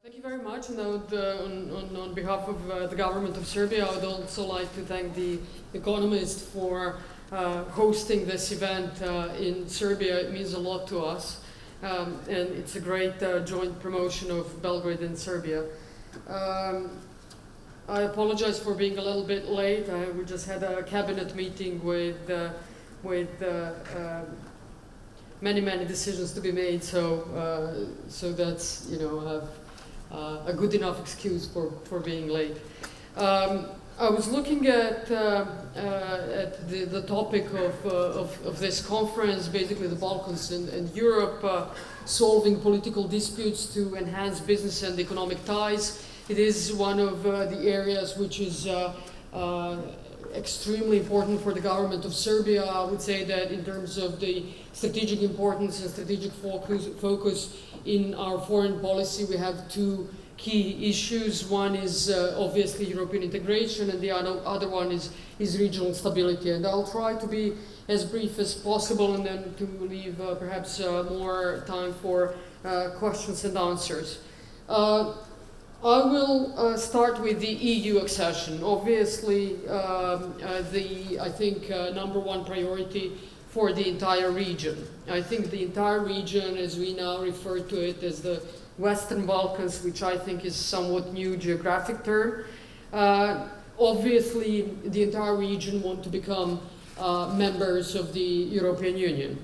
Thank you very much. And I would, on behalf of the government of Serbia, I would also like to thank the Economist for hosting this event in Serbia. It means a lot to us. And it's a great joint promotion of Belgrade and Serbia. I apologize for being a little bit late. We just had a cabinet meeting with many decisions to be made. So that's, a good enough excuse for being late. I was looking at the topic of this conference, basically the Balkans and Europe, solving political disputes to enhance business and economic ties. It is one of the areas which is extremely important for the government of Serbia. I would say that in terms of the strategic importance and strategic focus in our foreign policy, we have two key issues. One is obviously European integration, and the other one is regional stability. And I'll try to be as brief as possible, and then to leave perhaps more time for questions and answers. I will start with the EU accession. Obviously, I think number one priority for the entire region. I think the entire region, as we now refer to it as the Western Balkans, which I think is somewhat new geographic term. Obviously, the entire region want to become members of the European Union.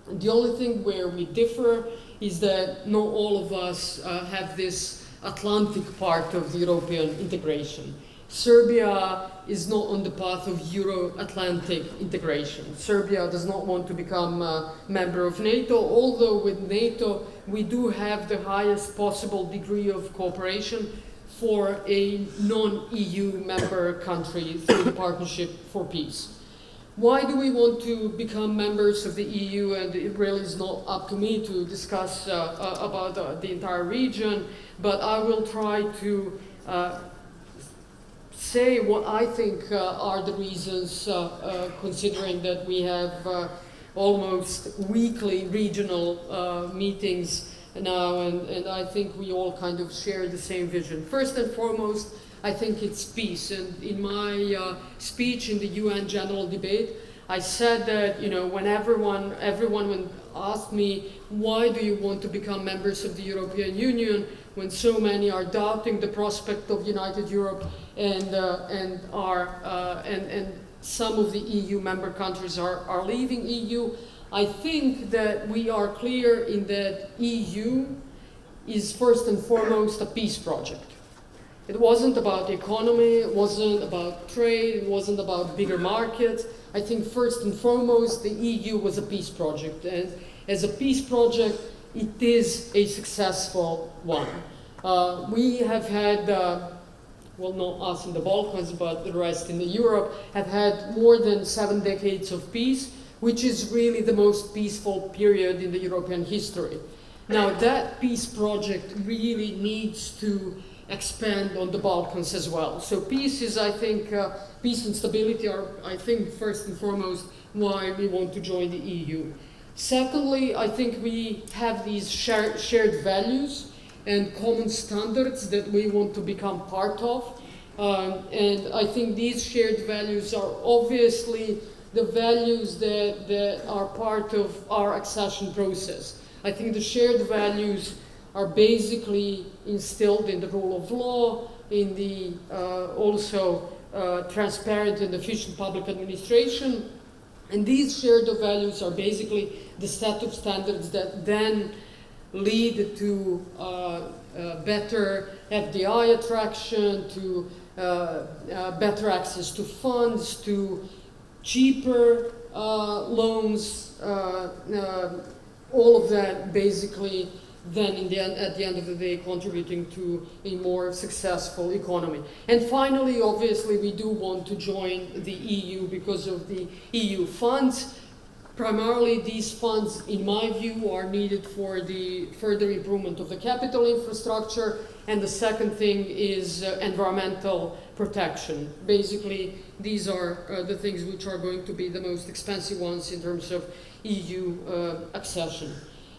The only thing where we differ is that not all of us have this Atlantic part of the European integration. Serbia is not on the path of Euro-Atlantic integration. Serbia does not want to become a member of NATO, although with NATO we do have the highest possible degree of cooperation for a non-EU member country through the Partnership for Peace. Why do we want to become members of the EU? And it really is not up to me to discuss about the entire region, but I will try to say what I think are the reasons, considering that we have almost weekly regional meetings now, and I think we all kind of share the same vision. First and foremost, I think it's peace. And in my speech in the UN General Debate, I said that when everyone asked me, why do you want to become members of the European Union, when so many are doubting the prospect of united Europe, and some of the EU member countries are leaving EU, I think that we are clear in that EU is first and foremost a peace project. It wasn't about the economy, it wasn't about trade, it wasn't about bigger markets. I think first and foremost the EU was a peace project, and as a peace project it is a successful one. We have had, well, not us in the Balkans, but the rest in Europe, have had more than 7 decades of peace, which is really the most peaceful period in the European history. Now that peace project really needs to expand on the Balkans as well. So peace is, I think, peace and stability are, I think, first and foremost why we want to join the EU. Secondly, I think we have these shared values and common standards that we want to become part of. And I think these shared values are obviously the values that are part of our accession process. I think the shared values are basically instilled in the rule of law, in the also transparent and efficient public administration. And these shared values are basically the set of standards that then lead to better FDI attraction, to better access to funds, to cheaper loans, all of that basically then at the end of the day contributing to a more successful economy. And finally, obviously, we do want to join the EU because of the EU funds. Primarily, these funds, in my view, are needed for the further improvement of the capital infrastructure. And the second thing is environmental protection. Basically, these are the things which are going to be the most expensive ones in terms of EU accession.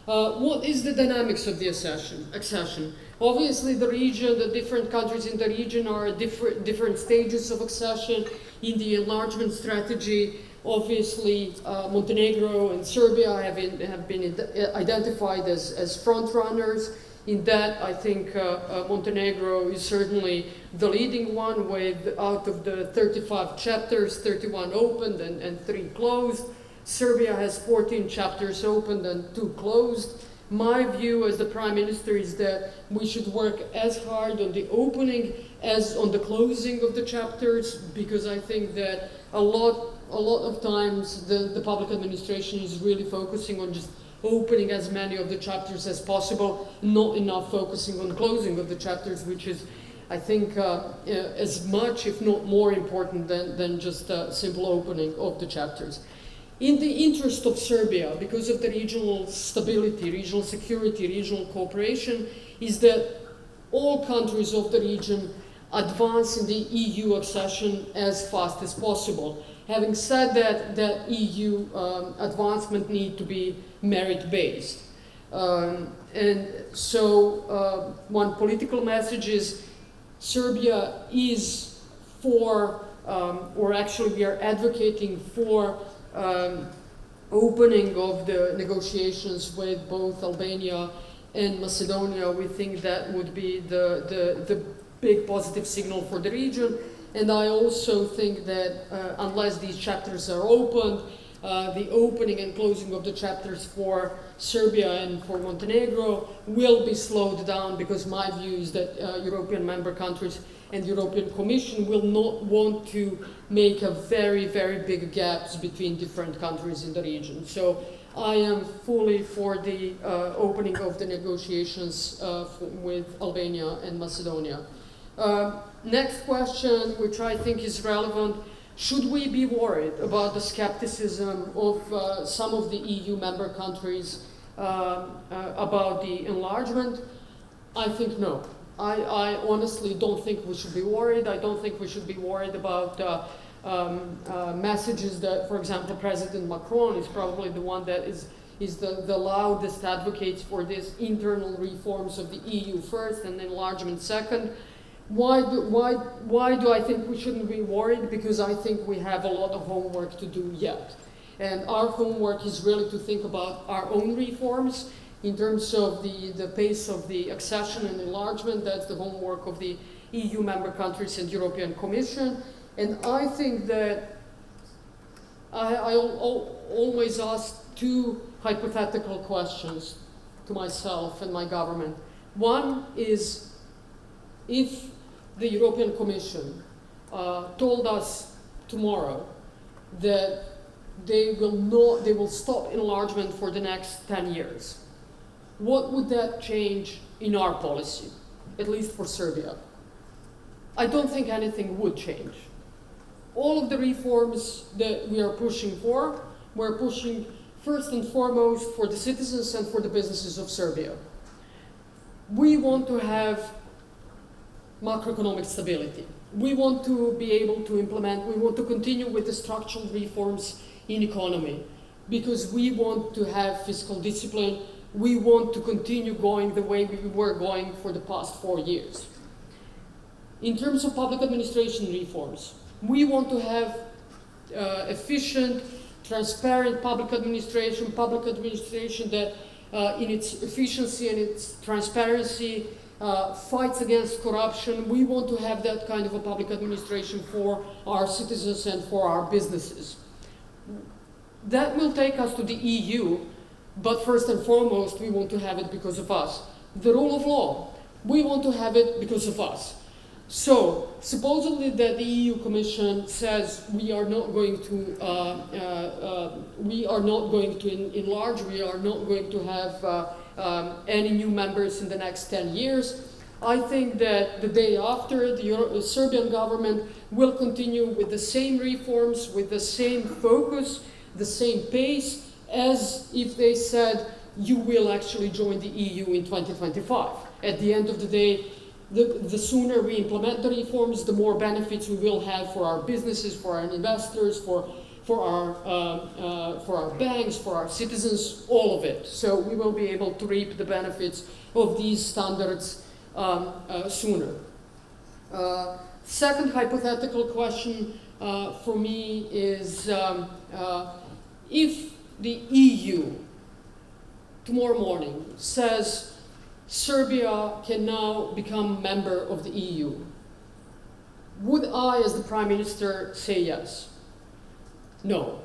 What is the dynamics of the accession? Obviously, the region, the different countries in the region are at different stages of accession. In the enlargement strategy, obviously, Montenegro and Serbia have been identified as front runners. In that, I think Montenegro is certainly the leading one, with out of the 35 chapters, 31 opened and 3 closed. Serbia has 14 chapters opened and 2 closed. My view as the Prime Minister is that we should work as hard on the opening as on the closing of the chapters, because I think that a lot of times the public administration is really focusing on just opening as many of the chapters as possible, not enough focusing on closing of the chapters, which is, I think, as much, if not more important than just a simple opening of the chapters. In the interest of Serbia, because of the regional stability, regional security, regional cooperation, is that all countries of the region advance in the EU accession as fast as possible. Having said that EU advancement need to be merit-based. And so one political message is Serbia is for, or actually we are advocating for opening of the negotiations with both Albania and Macedonia. We think that would be the big positive signal for the region. And I also think that unless these chapters are opened, the opening and closing of the chapters for Serbia and for Montenegro will be slowed down, because my view is that European member countries and European Commission will not want to make a very, very big gaps between different countries in the region. So I am fully for the opening of the negotiations with Albania and Macedonia. Next question, which I think is relevant: should we be worried about the skepticism of some of the EU member countries about the enlargement? I think no. I honestly don't think we should be worried. I don't think we should be worried about messages that, for example, President Macron is probably the one that is the loudest advocates for this internal reforms of the EU first and enlargement second. Why do I think we shouldn't be worried? Because I think we have a lot of homework to do yet. And our homework is really to think about our own reforms in terms of the pace of the accession and enlargement. That's the homework of the EU member countries and European Commission. And I think that I always ask 2 hypothetical questions to myself and my government. One is, if the European Commission told us tomorrow that they will stop enlargement for the next 10 years, what would that change in our policy, at least for Serbia? I don't think anything would change. All of the reforms that we are pushing for, we're pushing first and foremost for the citizens and for the businesses of Serbia. We want to have macroeconomic stability. We want to be able to implement, we want to continue with the structural reforms in economy, because we want to have fiscal discipline. We want to continue going the way we were going for the past 4 years. In terms of public administration reforms, we want to have efficient, transparent public administration that in its efficiency and its transparency fights against corruption. We want to have that kind of a public administration for our citizens and for our businesses. That will take us to the EU, but first and foremost, we want to have it because of us. The rule of law, we want to have it because of us. So, supposedly that the EU Commission says we are not going to enlarge, we are not going to have any new members in the next 10 years. I think that the day after, the Serbian government will continue with the same reforms, with the same focus, the same pace, as if they said you will actually join the EU in 2025. At the end of the day, the sooner we implement the reforms, the more benefits we will have for our businesses, for our investors, for for our banks, for our citizens, all of it. So we will be able to reap the benefits of these standards sooner. Second hypothetical question for me is if the EU tomorrow morning says Serbia can now become a member of the EU, would I, as the Prime Minister, say yes? No,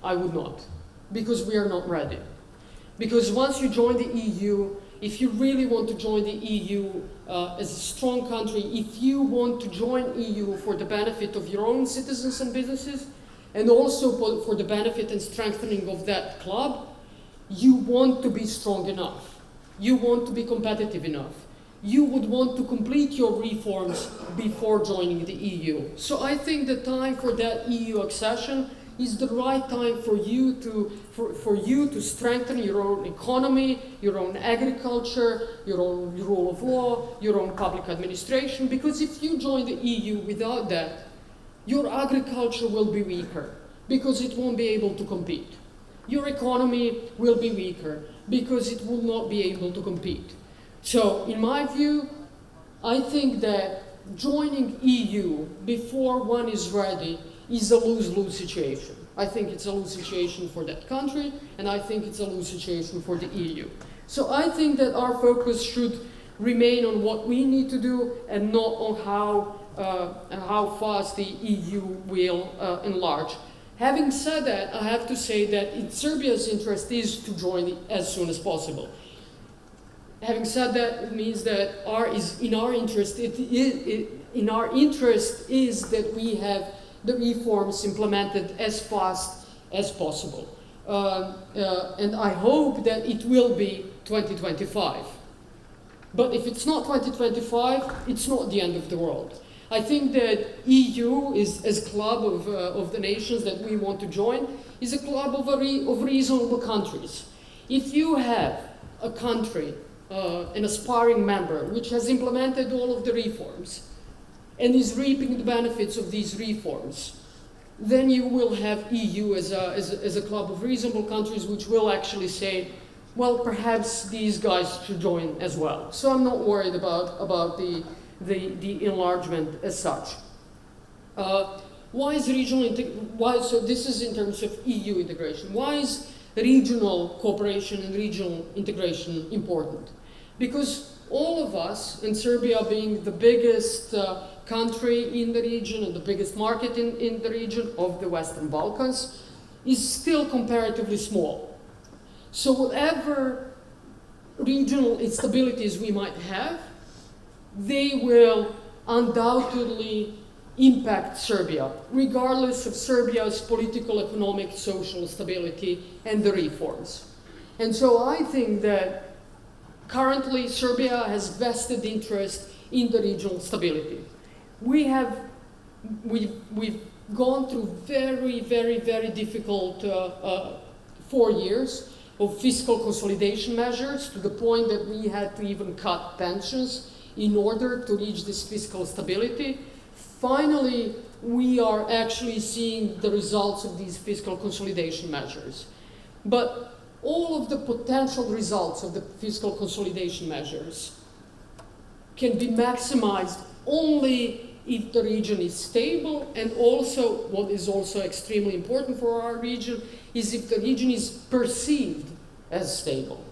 I would not, because we are not ready. Because once you join the EU, if you really want to join the EU as a strong country, if you want to join EU for the benefit of your own citizens and businesses, and also for the benefit and strengthening of that club, you want to be strong enough. You want to be competitive enough. You would want to complete your reforms before joining the EU. So I think the time for that EU accession is the right time for you to strengthen your own economy, your own agriculture, your own rule of law, your own public administration, because if you join the EU without that, your agriculture will be weaker because it won't be able to compete. Your economy will be weaker because it will not be able to compete. So, in my view, I think that joining EU before one is ready is a lose-lose situation. I think it's a lose situation for that country, and I think it's a lose situation for the EU. So I think that our focus should remain on what we need to do and not on how fast the EU will enlarge. Having said that, I have to say that in Serbia's interest is to join as soon as possible. Having said that, it means that in our interest is that we have the reforms implemented as fast as possible. And I hope that it will be 2025. But if it's not 2025, it's not the end of the world. I think that EU is, as club of the nations that we want to join, is a club of reasonable countries. If you have a country, an aspiring member, which has implemented all of the reforms and is reaping the benefits of these reforms, then you will have EU as a club of reasonable countries which will actually say, well, perhaps these guys should join as well. So I'm not worried about the enlargement as such. Why is so this is in terms of EU integration. Why is regional cooperation and regional integration important? Because all of us, and Serbia being the biggest country in the region and the biggest market in the region of the Western Balkans, is still comparatively small. So whatever regional instabilities we might have, they will undoubtedly impact Serbia, regardless of Serbia's political, economic, social stability and the reforms. And so I think that currently Serbia has vested interest in the regional stability. We've gone through very, very, very difficult 4 years of fiscal consolidation measures, to the point that we had to even cut pensions in order to reach this fiscal stability. Finally, we are actually seeing the results of these fiscal consolidation measures. But all of the potential results of the fiscal consolidation measures can be maximized only if the region is stable, and also, what is also extremely important for our region, is if the region is perceived as stable.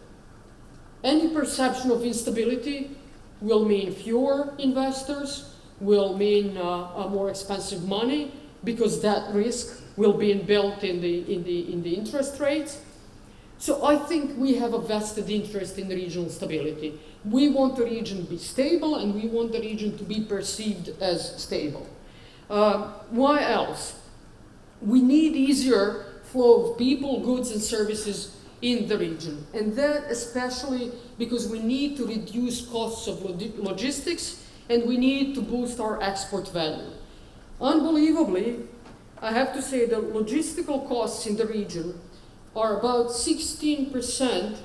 Any perception of instability will mean fewer investors, will mean more expensive money, because that risk will be built in the interest rates. So I think we have a vested interest in the regional stability. We want the region to be stable, and we want the region to be perceived as stable. Why else? We need easier flow of people, goods, and services in the region. And that especially because we need to reduce costs of logistics, and we need to boost our export value. Unbelievably, I have to say that logistical costs in the region are about 16%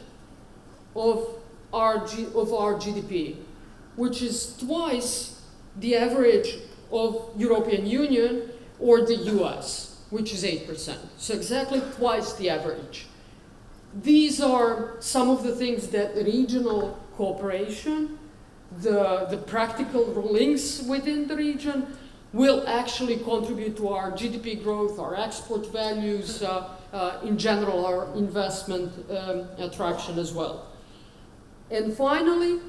of our GDP, which is twice the average of European Union or the US. which is 8%. So exactly twice the average. These are some of the things that regional cooperation, the practical links within the region, will actually contribute to our GDP growth, our export values, in general, our investment attraction as well. And finally,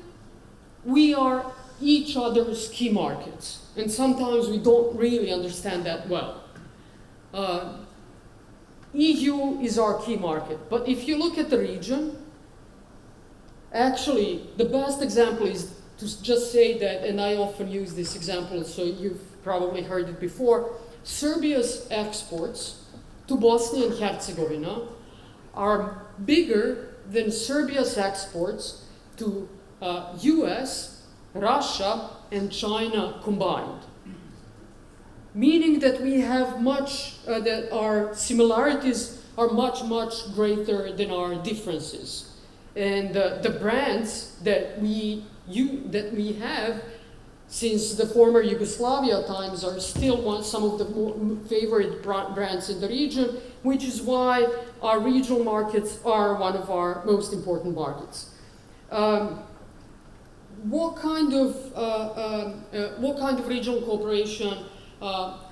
we are each other's key markets. And sometimes we don't really understand that well. EU is our key market, but if you look at the region, actually the best example is to just say that, and I often use this example, so you've probably heard it before, Serbia's exports to Bosnia and Herzegovina are bigger than Serbia's exports to US, Russia, and China combined. Meaning that we have that our similarities are much, much greater than our differences. And the brands that we have since the former Yugoslavia times are still some of the favorite brands in the region, which is why our regional markets are one of our most important markets. What kind of regional cooperation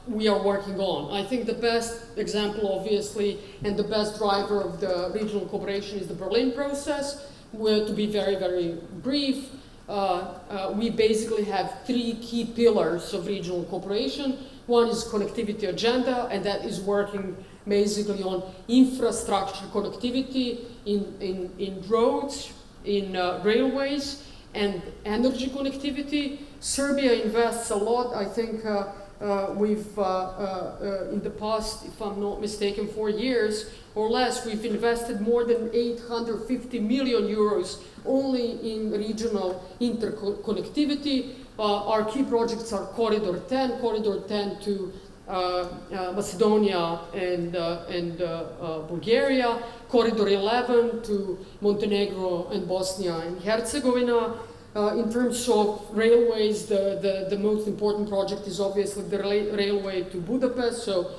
we are working on? I think the best example, obviously, and the best driver of the regional cooperation is the Berlin process. To be very, very brief, we basically have three key pillars of regional cooperation. One is connectivity agenda, and that is working basically on infrastructure connectivity in roads, in railways, and energy connectivity. Serbia invests a lot. I think we've, in the past, if I'm not mistaken, 4 years or less, we've invested more than 850 million euros only in regional interconnectivity. Our key projects are Corridor 10 to Macedonia and Bulgaria, Corridor 11 to Montenegro and Bosnia and Herzegovina. In terms of railways, the most important project is obviously the railway to Budapest, so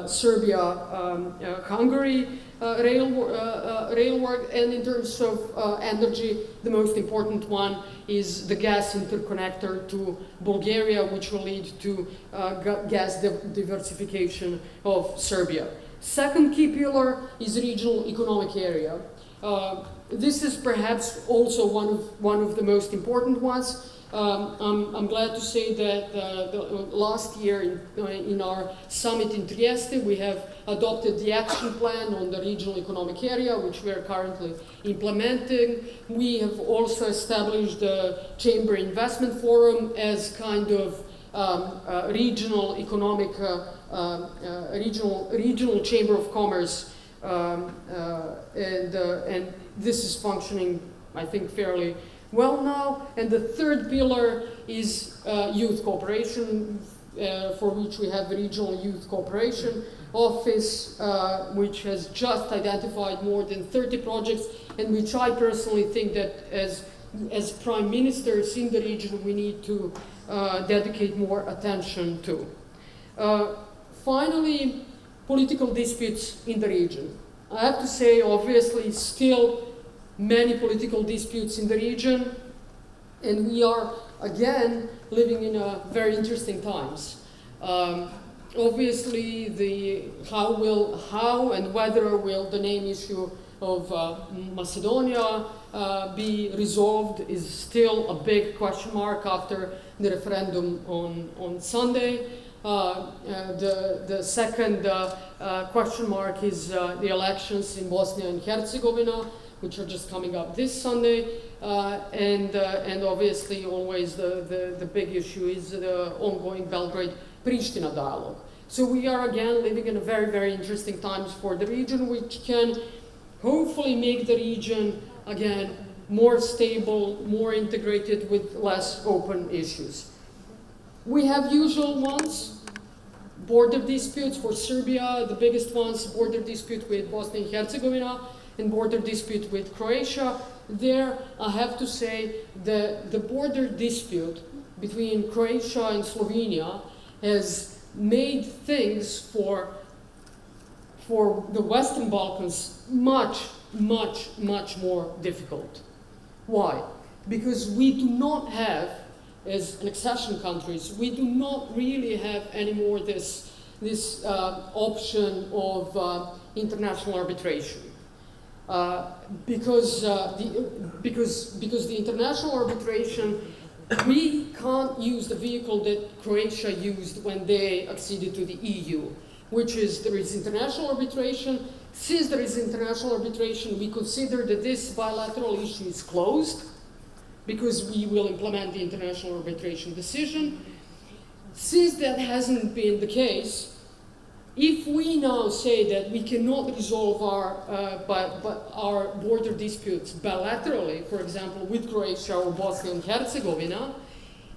Serbia-Hungary rail work. And in terms of energy, the most important one is the gas interconnector to Bulgaria, which will lead to gas diversification of Serbia. Second key pillar is regional economic area. This is perhaps also one of the most important ones. I'm glad to say that last year in our summit in Trieste, we have adopted the action plan on the regional economic area, which we are currently implementing. We have also established the Chamber Investment Forum as kind of regional economic, regional chamber of commerce, and this is functioning, I think, fairly well now. And the third pillar is youth cooperation, for which we have the Regional Youth Cooperation Office, which has just identified more than 30 projects, and which I personally think that as prime ministers in the region we need to dedicate more attention to. Finally, political disputes in the region. I have to say, obviously, still many political disputes in the region, and we are, again, living in very interesting times. Obviously, how and whether will the name issue of Macedonia be resolved is still a big question mark after the referendum on Sunday. The second question mark is the elections in Bosnia and Herzegovina, which are just coming up this Sunday, and obviously always the big issue is the ongoing Belgrade-Pristina dialogue. So we are again living in a very, very interesting times for the region, which can hopefully make the region again more stable, more integrated with less open issues. We have usual ones. Border disputes for Serbia, the biggest ones, border dispute with Bosnia and Herzegovina, and border dispute with Croatia. There, I have to say that the border dispute between Croatia and Slovenia has made things for for the Western Balkans much, much, much more difficult. Why? Because we do not have, as an accession countries, we do not really have anymore this option of international arbitration. Because the international arbitration, we can't use the vehicle that Croatia used when they acceded to the EU, which is there is international arbitration. Since there is international arbitration, we consider that this bilateral issue is closed because we will implement the international arbitration decision. Since that hasn't been the case, if we now say that we cannot resolve our border disputes bilaterally, for example, with Croatia or Bosnia and Herzegovina,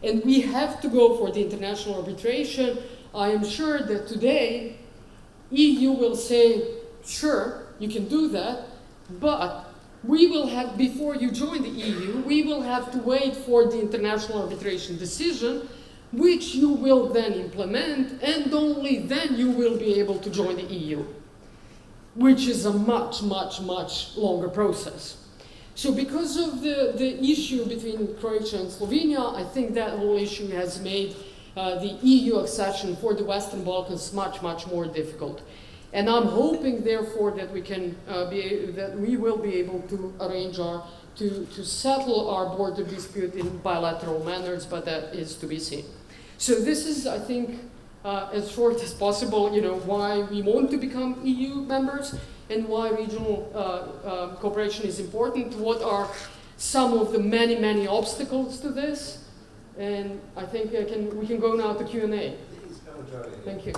and we have to go for the international arbitration, I am sure that today EU will say, sure, you can do that, but we will have, before you join the EU, we will have to wait for the international arbitration decision, which you will then implement, and only then you will be able to join the EU, which is a much, much, much longer process. So because of the issue between Croatia and Slovenia, I think that whole issue has made the EU accession for the Western Balkans much, much more difficult. And I'm hoping, therefore, that we can that we will be able to arrange to settle our border dispute in bilateral manners, but that is to be seen. So this is, I think, as short as possible, why we want to become EU members and why regional cooperation is important. What are some of the many, many obstacles to this? And I think we can go now to Q&A. Thank you.